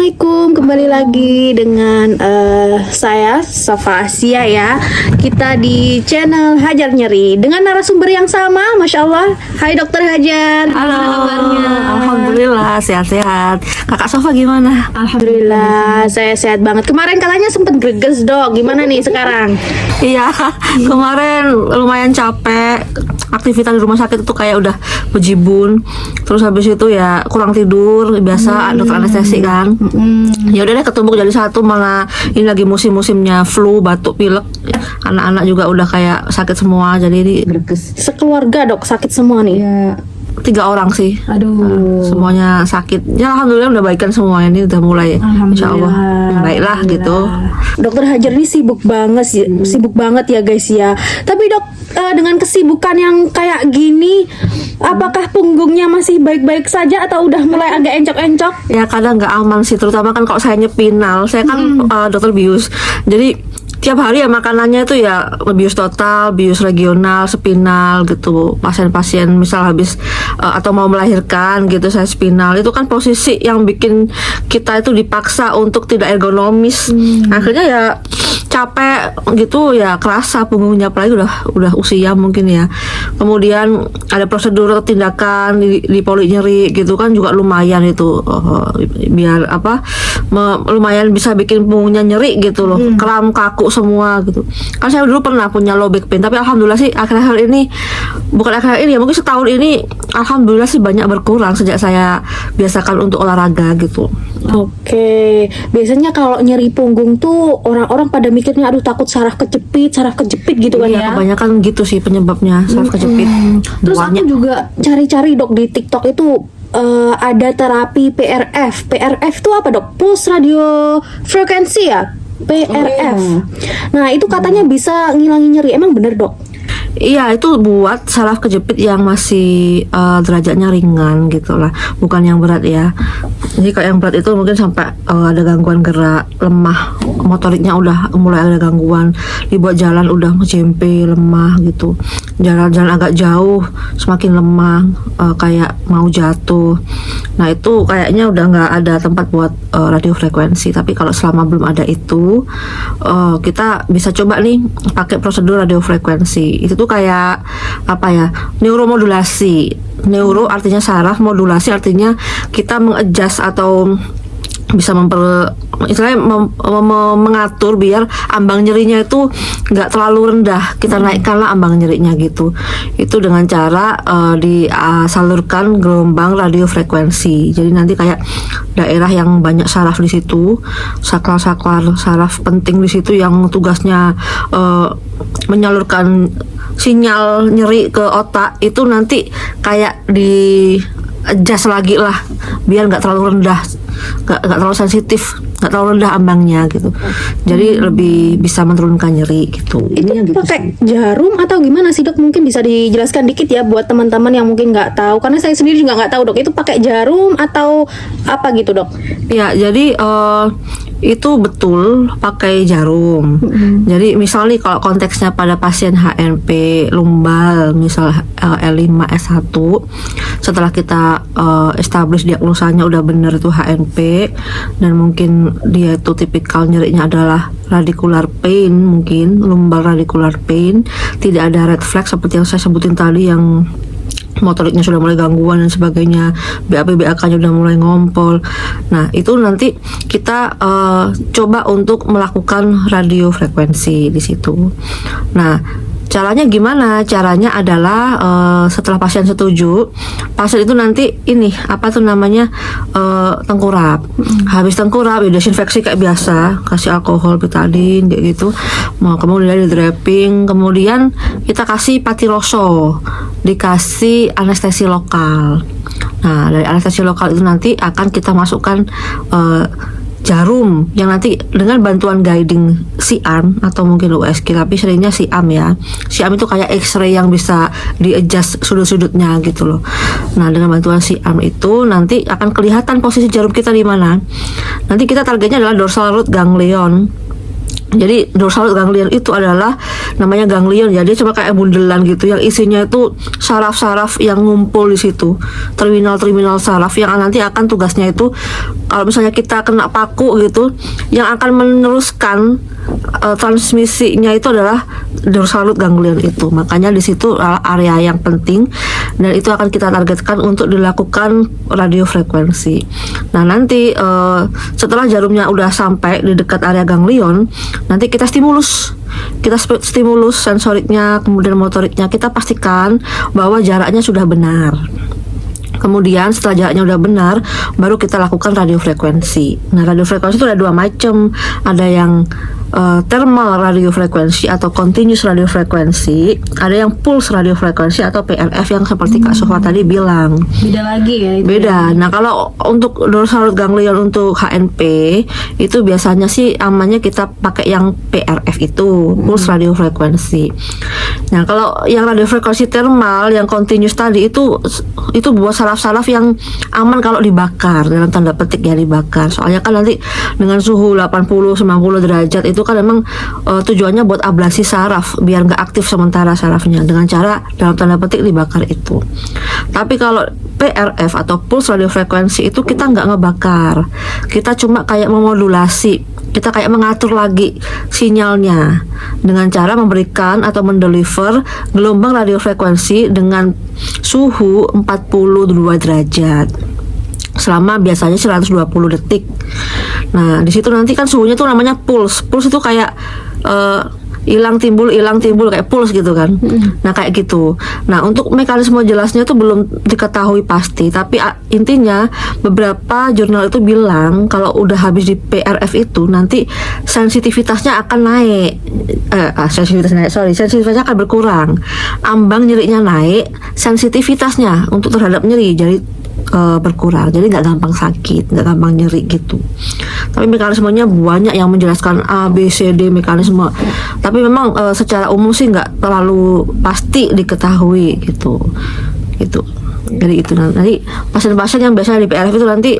Assalamualaikum, kembali lagi dengan saya Safa Asia ya. Kita di channel Hajar Nyeri dengan narasumber yang sama, Masya Allah. Hai Dokter Hajar, Halo, gimana kabarnya? alhamdulillah sehat-sehat. Kakak Sofa gimana? Alhamdulillah, saya sehat banget. Kemarin katanya sempet greges dok, gimana nih sekarang? Iya, kemarin lumayan capek. Aktivitas di rumah sakit itu kayak udah bejibun. Terus habis itu ya kurang tidur, biasa dokter anestesi kan. Ya udah deh ketumbuk jadi satu, malah ini lagi musim-musimnya flu, batuk, pilek. Anak-anak juga udah kayak sakit semua, jadi Greges. Sekeluarga dok sakit semua nih. Ya, 3 orang sih. aduh. Semuanya sakit. Ya alhamdulillah udah baikan semua, ini udah mulai insya Allah baiklah gitu. Dokter Hajar ini sibuk banget ya guys ya. Tapi dok, dengan kesibukan yang kayak gini, apakah punggungnya masih baik-baik saja atau udah mulai agak encok-encok? Ya kadang nggak aman sih, terutama kan kalau saya nyepinal, saya kan dokter bius, jadi tiap hari ya makanannya itu ya bius total, bius regional, spinal gitu. Pasien-pasien misal habis atau mau melahirkan gitu, saya spinal, itu kan posisi yang bikin kita itu dipaksa untuk tidak ergonomis. Akhirnya ya capek gitu ya, kerasa punggungnya, apalagi udah usia mungkin ya. Kemudian ada prosedur tindakan di poli nyeri gitu kan juga lumayan itu, biar apa lumayan bisa bikin punggungnya nyeri gitu loh, kram kaku semua gitu. Kan saya dulu pernah punya low back pain, tapi alhamdulillah sih akhir-akhir ini, bukan akhir-akhir ini ya, mungkin setahun ini alhamdulillah sih banyak berkurang sejak saya biasakan untuk olahraga gitu. Oke, biasanya kalau nyeri punggung tuh orang-orang pada mikirnya aduh takut saraf kejepit gitu kan ya. Iya, kebanyakan gitu sih penyebabnya, saraf kejepit. Terus aku juga cari-cari dok di TikTok itu ada terapi PRF. PRF itu apa dok? Pulse radio frekuensi ya? PRF. Nah itu katanya bisa ngilangin nyeri. Emang bener dok? Iya, itu buat saraf kejepit yang masih derajatnya ringan gitu lah, bukan yang berat ya. Jadi kalau yang berat itu mungkin sampai ada gangguan gerak, lemah, motoriknya udah mulai ada gangguan, dibuat jalan udah menjempe, lemah gitu. Jalan-jalan agak jauh semakin lemah, kayak mau jatuh. Nah itu kayaknya udah nggak ada tempat buat radiofrekuensi. Tapi kalau selama belum ada itu, kita bisa coba nih pakai prosedur radiofrekuensi. Itu tuh kayak apa ya, neuromodulasi. Neuro artinya saraf, modulasi artinya kita mengadjust atau bisa mengatur biar ambang nyerinya itu nggak terlalu rendah, kita naikkanlah ambang nyerinya gitu. Itu dengan cara disalurkan gelombang radiofrekuensi. Jadi nanti kayak daerah yang banyak saraf di situ, saklar-saklar saraf penting di situ yang tugasnya menyalurkan sinyal nyeri ke otak, itu nanti kayak di adjust lagi lah biar nggak terlalu rendah, nggak terlalu sensitif, nggak terlalu rendah ambangnya gitu. Jadi lebih bisa menurunkan nyeri gitu. Itu pakai jarum atau gimana sih dok? Mungkin bisa dijelaskan dikit ya buat teman-teman yang mungkin nggak tahu, karena saya sendiri juga nggak tahu dok. Itu pakai jarum atau apa gitu dok? Ya jadi itu betul pakai jarum. Jadi misal nih kalau konteksnya pada pasien HNP lumbal, misal L5 S1, setelah kita establish diagnosanya udah bener itu HNP, dan mungkin dia itu tipikal nyerinya adalah radicular pain, mungkin lumbal radicular pain, tidak ada red flag seperti yang saya sebutin tadi, yang motoriknya sudah mulai gangguan dan sebagainya, BAK-nya udah mulai ngompol. Nah itu nanti kita coba untuk melakukan radiofrekuensi di situ. Nah caranya gimana? Caranya adalah setelah pasien setuju, pasien itu nanti ini apa tuh namanya, tengkurap. Habis tengkurap ya desinfeksi kayak biasa, kasih alkohol, betadine kayak gitu. Kemudian di draping, kemudian kita kasih patiloso, dikasih anestesi lokal. Nah dari anestesi lokal itu nanti akan kita masukkan jarum yang nanti dengan bantuan guiding C-arm atau mungkin USG, tapi seringnya C-arm ya. C-arm itu kayak X-ray yang bisa di-adjust sudut-sudutnya gitu loh. Nah dengan bantuan C-arm itu nanti akan kelihatan posisi jarum kita di mana. Nanti kita targetnya adalah dorsal root ganglion. Jadi dorsal ganglion itu adalah namanya ganglion ya, dia cuma kayak bundelan gitu yang isinya itu saraf-saraf yang ngumpul di situ, terminal-terminal saraf yang nanti akan tugasnya itu kalau misalnya kita kena paku gitu, yang akan meneruskan transmisinya itu adalah dorsal ganglion itu. Makanya di situ area yang penting dan itu akan kita targetkan untuk dilakukan radiofrekuensi. Nah nanti setelah jarumnya udah sampai di dekat area ganglion, nanti kita stimulus sensoriknya, kemudian motoriknya, kita pastikan bahwa jaraknya sudah benar. Kemudian setelah jaraknya udah benar, baru kita lakukan radiofrekuensi. Nah radiofrekuensi itu ada 2 macam, ada yang thermal radiofrekuensi atau continuous radiofrekuensi, ada yang pulse radiofrekuensi atau PRF yang seperti Kak Sofa tadi bilang. Beda lagi ya itu. Beda. Nah kalau untuk dorsal ganglion untuk HNP itu biasanya sih amannya kita pakai yang PRF itu, pulse radiofrekuensi. Nah kalau yang radiofrekuensi thermal yang continuous tadi itu buat saraf-saraf yang aman kalau dibakar, dalam tanda petik ya dibakar. Soalnya kan nanti dengan suhu 80-90 derajat itu kan memang tujuannya buat ablasi saraf biar nggak aktif sementara sarafnya dengan cara dalam tanda petik dibakar itu. Tapi kalau PRF atau pulse radiofrekuensi itu kita nggak ngebakar, kita cuma kayak memodulasi, kita kayak mengatur lagi sinyalnya dengan cara memberikan atau mendeliver gelombang radiofrekuensi dengan suhu 42 derajat selama biasanya 120 detik. Nah, di situ nanti kan suhunya tuh namanya pulse. Pulse itu kayak hilang timbul kayak pulse gitu kan. Nah, kayak gitu. Nah, untuk mekanisme jelasnya tuh belum diketahui pasti, tapi intinya beberapa jurnal itu bilang kalau udah habis di PRF itu nanti sensitivitasnya akan naik. Sensitivitasnya akan berkurang. Ambang nyerinya naik, sensitivitasnya untuk terhadap nyeri jadi berkurang, jadi nggak gampang sakit, nggak gampang nyeri gitu. Tapi mekanismenya banyak yang menjelaskan A, B, C, D mekanisme. Tapi memang secara umum sih nggak terlalu pasti diketahui gitu. Jadi itu nanti pasien-pasien yang biasanya di PRF itu nanti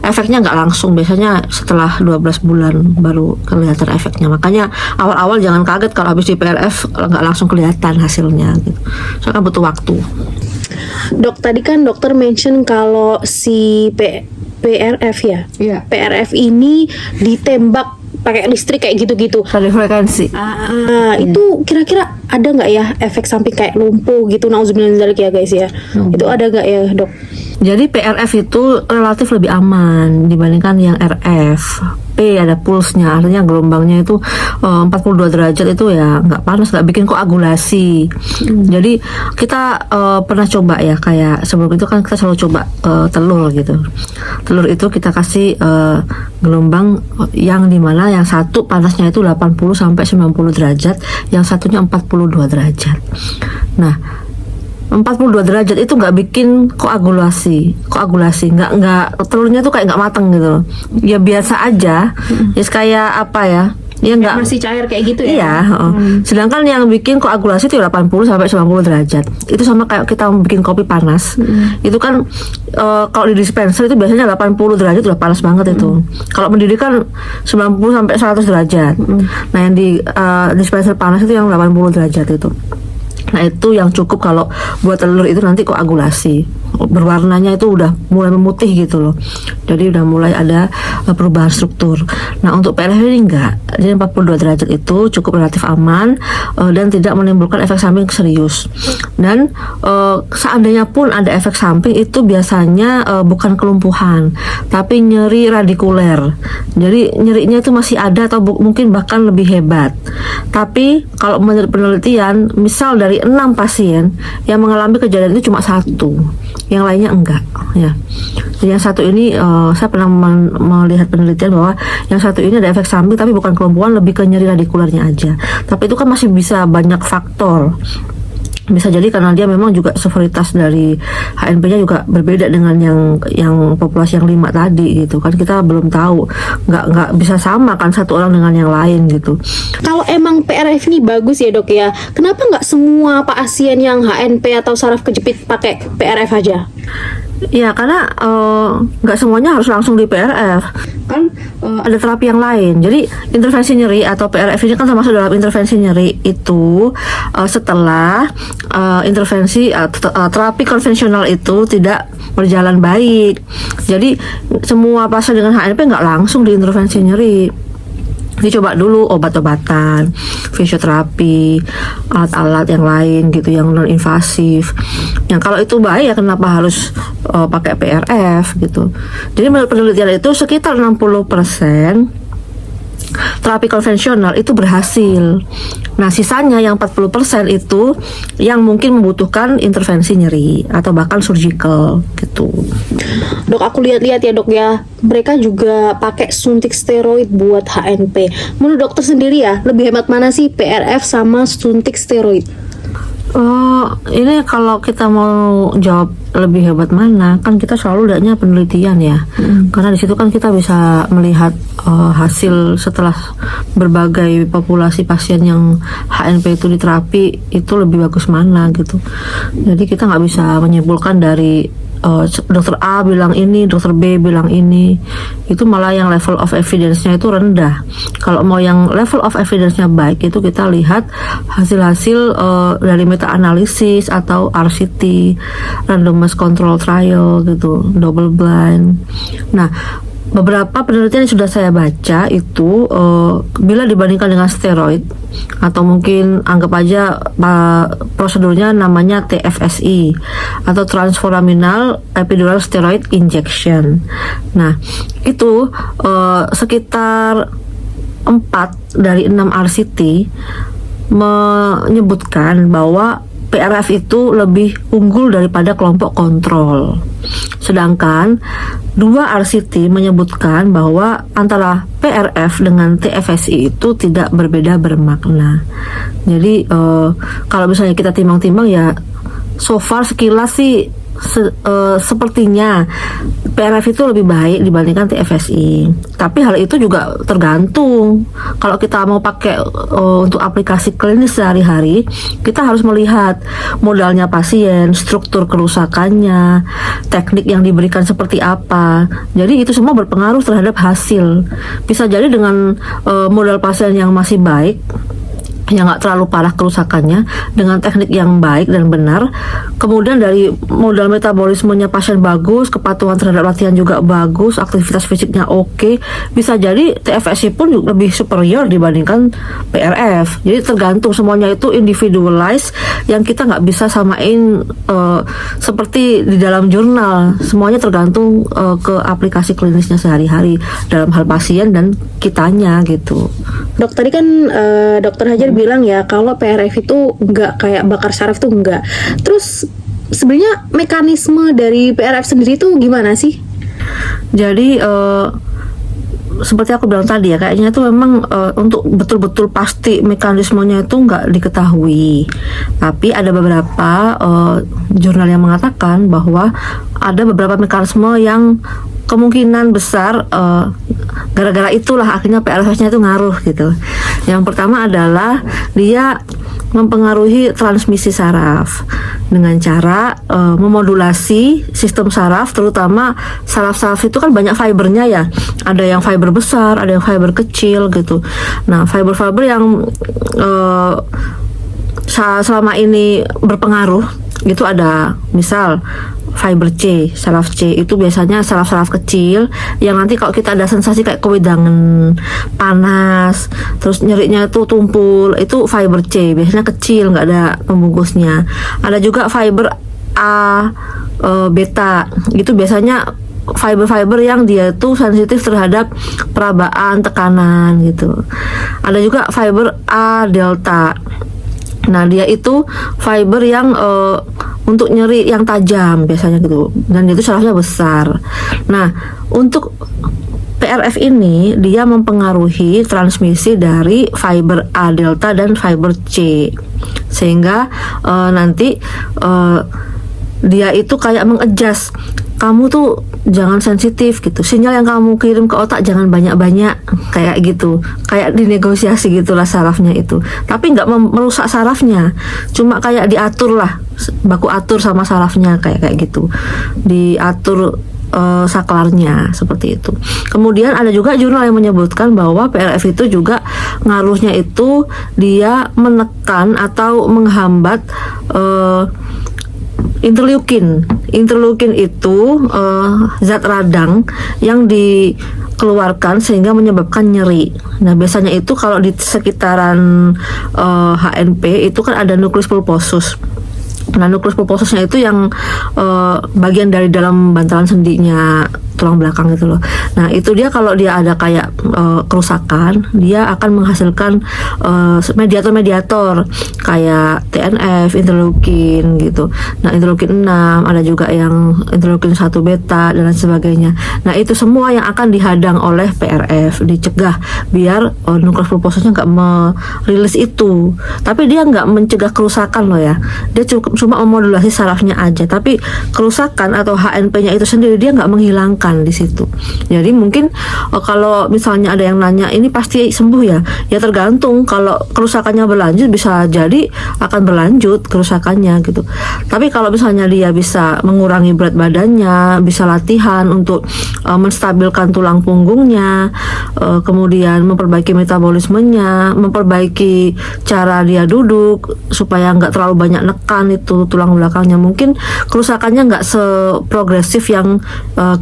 efeknya nggak langsung, biasanya setelah 12 bulan baru kelihatan efeknya. Makanya awal-awal jangan kaget kalau habis di PRF nggak langsung kelihatan hasilnya gitu. Soalnya kan butuh waktu. Dok, tadi kan dokter mention kalau si PRF ya, PRF ini ditembak pakai listrik kayak gitu-gitu. Radiofrekuensi. Itu kira-kira ada nggak ya efek samping kayak lumpuh gitu? Nauzubillah min dzalik ya guys ya. Itu ada nggak ya dok? Jadi PRF itu relatif lebih aman dibandingkan yang RF. P ada pulsnya, artinya gelombangnya itu 42 derajat itu ya nggak panas, nggak bikin koagulasi. Jadi kita pernah coba ya, kayak sebelum itu kan kita selalu coba telur gitu. Telur itu kita kasih gelombang yang dimana yang satu panasnya itu 80 sampai 90 derajat, yang satunya 42 derajat. Nah 42 derajat itu nggak bikin koagulasi nggak telurnya tuh kayak nggak mateng gitu, ya biasa aja, ya kayak apa ya, ya nggak masih cair kayak gitu ya. Iya, sedangkan yang bikin koagulasi itu 80 sampai 90 derajat. Itu sama kayak kita bikin kopi panas. Itu kan kalau di dispenser itu biasanya 80 derajat udah panas banget itu. Kalau mendidih kan 90 sampai 100 derajat. Nah, yang di dispenser panas itu yang 80 derajat itu. Nah, itu yang cukup kalau buat telur itu nanti koagulasi. Berwarnanya itu udah mulai memutih gitu loh. Jadi udah mulai ada perubahan struktur. Nah, untuk PRF ini enggak. Jadi 42 derajat itu cukup relatif aman dan tidak menimbulkan efek samping serius. Dan seandainya pun ada efek samping itu biasanya bukan kelumpuhan, tapi nyeri radikuler. Jadi nyerinya itu masih ada atau mungkin bahkan lebih hebat. Tapi kalau menurut penelitian, misal dari 6 pasien yang mengalami kejadian itu cuma 1, yang lainnya enggak ya. Jadi yang satu ini saya pernah melihat penelitian bahwa yang satu ini ada efek samping tapi bukan kelumpuhan, lebih ke nyeri radikulernya aja. Tapi itu kan masih bisa banyak faktor. Bisa jadi karena dia memang juga severitas dari HNP-nya juga berbeda dengan yang populasi yang 5 tadi gitu kan, kita belum tahu, nggak bisa sama kan satu orang dengan yang lain gitu. Kalau emang PRF ini bagus ya dok ya, kenapa nggak semua pasien yang HNP atau saraf kejepit pakai PRF aja? Ya, karena nggak semuanya harus langsung di PRF. Kan ada terapi yang lain. Jadi intervensi nyeri atau PRF ini kan termasuk dalam intervensi nyeri itu setelah intervensi terapi konvensional itu tidak berjalan baik. Jadi semua pasien dengan HNP nggak langsung diintervensi nyeri. Dicoba dulu obat-obatan, fisioterapi, alat-alat yang lain gitu yang non invasif. Yang kalau itu baik ya kenapa harus pakai PRF gitu. Jadi menurut penelitian itu sekitar 60% terapi konvensional itu berhasil. Nah, sisanya yang 40% itu yang mungkin membutuhkan intervensi nyeri atau bahkan surgical gitu. Dok, aku lihat-lihat ya dok ya, mereka juga pakai suntik steroid buat HNP. Menurut dokter sendiri ya, lebih hemat mana sih PRF sama suntik steroid? Ini kalau kita mau jawab lebih hebat mana, kan kita selalu lihatnya penelitian ya. Karena di situ kan kita bisa melihat hasil setelah berbagai populasi pasien yang HNP itu diterapi itu lebih bagus mana gitu. Jadi kita nggak bisa menyimpulkan dari dokter A bilang ini, dokter B bilang ini. Itu malah yang level of evidence-nya itu rendah. Kalau mau yang level of evidence-nya baik, itu kita lihat hasil-hasil dari meta-analisis atau RCT, randomized control trial gitu, double blind. Nah, beberapa penelitian yang sudah saya baca itu bila dibandingkan dengan steroid atau mungkin anggap aja prosedurnya namanya TFSI atau transforaminal epidural steroid injection. Nah, itu sekitar 4 dari 6 RCT menyebutkan bahwa PRF itu lebih unggul daripada kelompok kontrol. Sedangkan 2 RCT menyebutkan bahwa antara PRF dengan TFSI itu tidak berbeda bermakna. Jadi kalau misalnya kita timbang-timbang ya, so far sekilas sih sepertinya PRF itu lebih baik dibandingkan TFSI. Tapi hal itu juga tergantung. Kalau kita mau pakai untuk aplikasi klinis sehari-hari, kita harus melihat modalnya pasien, struktur kerusakannya, teknik yang diberikan seperti apa. Jadi itu semua berpengaruh terhadap hasil. Bisa jadi dengan modal pasien yang masih baik, yang nggak terlalu parah kerusakannya, dengan teknik yang baik dan benar, kemudian dari modal metabolismenya pasien bagus, kepatuhan terhadap latihan juga bagus, aktivitas fisiknya oke, bisa jadi TFSI pun juga lebih superior dibandingkan PRF. Jadi tergantung, semuanya itu individualized, yang kita nggak bisa samain seperti di dalam jurnal. Semuanya tergantung ke aplikasi klinisnya sehari-hari dalam hal pasien dan kitanya gitu. Dok, tadi kan dokter Hajar bilang ya kalau PRF itu enggak kayak bakar saraf tuh enggak. Terus sebenarnya mekanisme dari PRF sendiri tuh gimana sih? Jadi seperti aku bilang tadi ya, kayaknya itu memang untuk betul-betul pasti mekanismenya itu nggak diketahui. Tapi ada beberapa jurnal yang mengatakan bahwa ada beberapa mekanisme yang kemungkinan besar gara-gara itulah akhirnya PRF-nya itu ngaruh gitu. Yang pertama adalah dia mempengaruhi transmisi saraf dengan cara memodulasi sistem saraf, terutama saraf-saraf itu kan banyak fibernya ya, ada yang fiber besar, ada yang fiber kecil gitu. Nah, fiber-fiber yang selama ini berpengaruh itu ada misal fiber C, saraf C itu biasanya saraf-saraf kecil yang nanti kalau kita ada sensasi kayak kewedangan, panas, terus nyerinya itu tumpul, itu fiber C, biasanya kecil, nggak ada pembungkusnya. Ada juga fiber A, beta, itu biasanya fiber-fiber yang dia tuh sensitif terhadap perabaan, tekanan gitu. Ada juga fiber A delta. Nah, dia itu fiber yang untuk nyeri yang tajam biasanya gitu, dan itu sarafnya besar. Nah, untuk PRF ini dia mempengaruhi transmisi dari fiber A delta dan fiber C, sehingga nanti dia itu kayak mengadjust kamu tuh jangan sensitif gitu, sinyal yang kamu kirim ke otak jangan banyak-banyak, kayak gitu, kayak dinegosiasi gitulah sarafnya itu, tapi nggak merusak sarafnya, cuma kayak diatur lah, baku atur sama sarafnya kayak gitu, diatur saklarnya seperti itu. Kemudian ada juga jurnal yang menyebutkan bahwa PRF itu juga ngaruhnya itu dia menekan atau menghambat interleukin. Interleukin itu zat radang yang dikeluarkan sehingga menyebabkan nyeri. Nah, biasanya itu kalau di sekitaran HNP itu kan ada nukleus pulposus. Nah, nukleus pulposusnya itu yang bagian dari dalam bantalan sendinya tulang belakang gitu loh. Nah, itu dia kalau dia ada kayak kerusakan, dia akan menghasilkan mediator-mediator kayak TNF, interleukin gitu. Nah, interleukin 6, ada juga yang interleukin 1 beta dan lain sebagainya. Nah, itu semua yang akan dihadang oleh PRF, dicegah biar nukleus pulposusnya nggak merilis itu. Tapi dia nggak mencegah kerusakan loh ya. Dia cuma memodulasi sarafnya aja. Tapi kerusakan atau HNP-nya itu sendiri dia nggak menghilangkan di situ. Jadi mungkin kalau misalnya ada yang nanya ini pasti sembuh ya? Ya tergantung. Kalau kerusakannya berlanjut bisa jadi akan berlanjut kerusakannya gitu. Tapi kalau misalnya dia bisa mengurangi berat badannya, bisa latihan untuk menstabilkan tulang punggungnya, kemudian memperbaiki metabolismenya, memperbaiki cara dia duduk supaya nggak terlalu banyak nekan itu tulang belakangnya, mungkin kerusakannya nggak seprogresif yang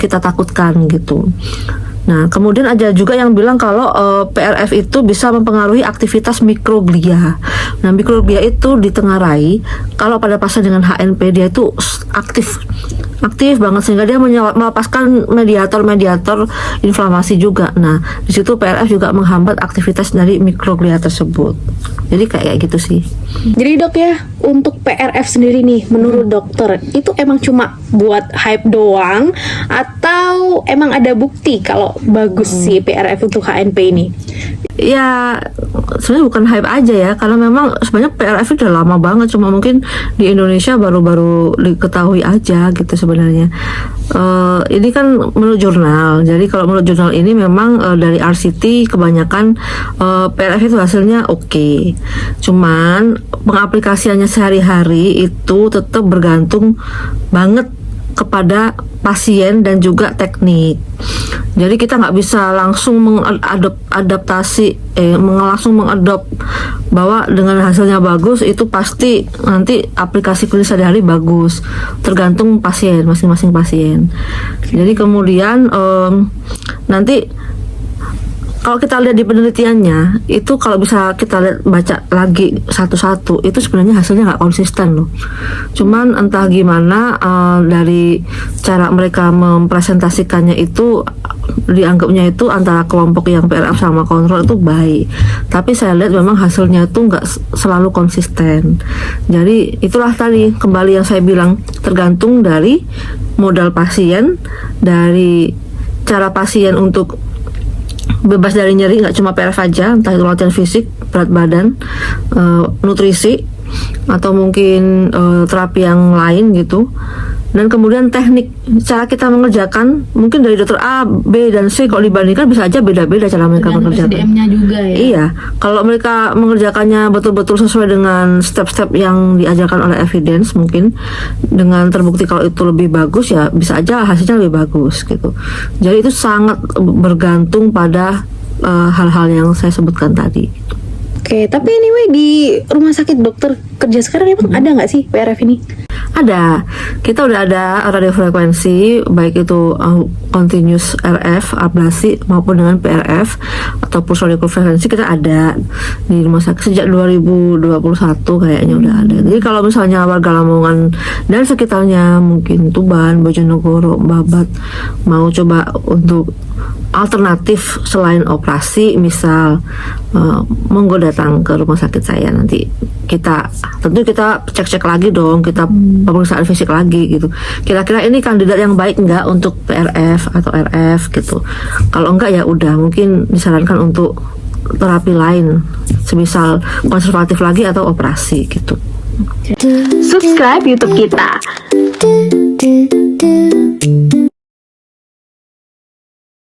kita takutkan gitu. Nah, kemudian ada juga yang bilang kalau PRF itu bisa mempengaruhi aktivitas mikroglia. Nah, mikroglia itu ditengarai kalau pada pasien dengan HNP dia itu aktif banget sehingga dia melepaskan mediator inflamasi juga. Nah, di situ PRF juga menghambat aktivitas dari mikroglia tersebut. Jadi kayak gitu sih. Jadi dok ya, untuk PRF sendiri nih, menurut dokter itu emang cuma buat hype doang atau emang ada bukti kalau bagus sih PRF untuk HNP ini? Ya sebenarnya bukan hype aja ya, karena memang sebenarnya PRF udah lama banget, cuma mungkin di Indonesia baru-baru diketahui aja gitu sebenarnya. Ini kan menurut jurnal, jadi kalau menurut jurnal ini memang dari RCT kebanyakan PRF itu hasilnya oke. Cuman pengaplikasiannya sehari-hari itu tetap bergantung banget kepada pasien dan juga teknik. Jadi kita nggak bisa langsung langsung mengadop bahwa dengan hasilnya bagus itu pasti nanti aplikasi klinis sehari-hari bagus. Tergantung pasien, masing-masing pasien. Jadi kemudian nanti kalau kita lihat di penelitiannya itu, kalau bisa kita lihat baca lagi satu-satu, itu sebenarnya hasilnya nggak konsisten loh. Cuman entah gimana dari cara mereka mempresentasikannya itu dianggapnya itu antara kelompok yang PRF sama kontrol itu baik. Tapi saya lihat memang hasilnya itu nggak selalu konsisten. Jadi itulah tadi kembali yang saya bilang, tergantung dari modal pasien, dari cara pasien untuk bebas dari nyeri, nggak cuma PRF aja, entah itu latihan fisik, berat badan, nutrisi, atau mungkin terapi yang lain gitu. Dan kemudian teknik cara kita mengerjakan, mungkin dari dokter A, B, dan C kalau dibandingkan bisa aja beda-beda cara mereka mengerjakan. SDM-nya juga ya. Iya, kalau mereka mengerjakannya betul-betul sesuai dengan step-step yang diajarkan oleh evidence, mungkin dengan terbukti kalau itu lebih bagus, ya bisa aja hasilnya lebih bagus gitu. Jadi itu sangat bergantung pada hal-hal yang saya sebutkan tadi. Oke, tapi anyway di rumah sakit dokter kerja sekarang emang ada nggak sih PRF ini? Ada, kita udah ada radiofrekuensi, baik itu continuous RF, ablasi maupun dengan PRF atau pulse radiofrekuensi, kita ada di rumah sakit sejak 2021 kayaknya udah ada. Jadi kalau misalnya warga Lamongan dan sekitarnya, mungkin Tuban, Bojonegoro, Babat, mau coba untuk alternatif selain operasi, misal monggo datang ke rumah sakit saya. Nanti tentu kita cek-cek lagi dong, kita pemeriksaan fisik lagi gitu. Kira-kira ini kandidat yang baik enggak untuk PRF atau RF gitu. Kalau enggak ya udah, mungkin disarankan untuk terapi lain, semisal konservatif lagi atau operasi gitu. Subscribe YouTube kita.